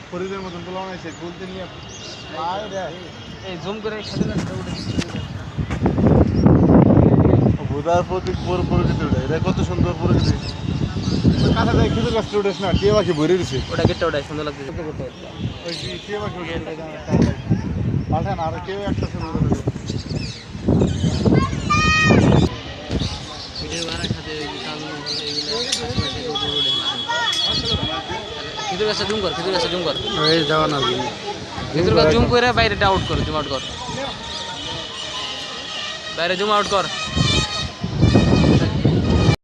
ফরিদের মতন তোলা বানাইছে বলতে নিয়ে জুম করে এটা কত সুন্দর প্রকৃতি কাঁথা যায় খেজুর গাছটা উঠেছে না টিয়া পাখি ভরে দিছে ওটা গেটটা ওটা সুন্দর লাগছে ওই টিয়া পাখি পাল্টা না আর কেউ একটা শুরু করে দেবে খেজুর গাছটা জুম কর এই যাওয়া না খেজুর গাছ জুম করে বাইরে আউট কর জুম আউট কর বাইরে জুম আউট কর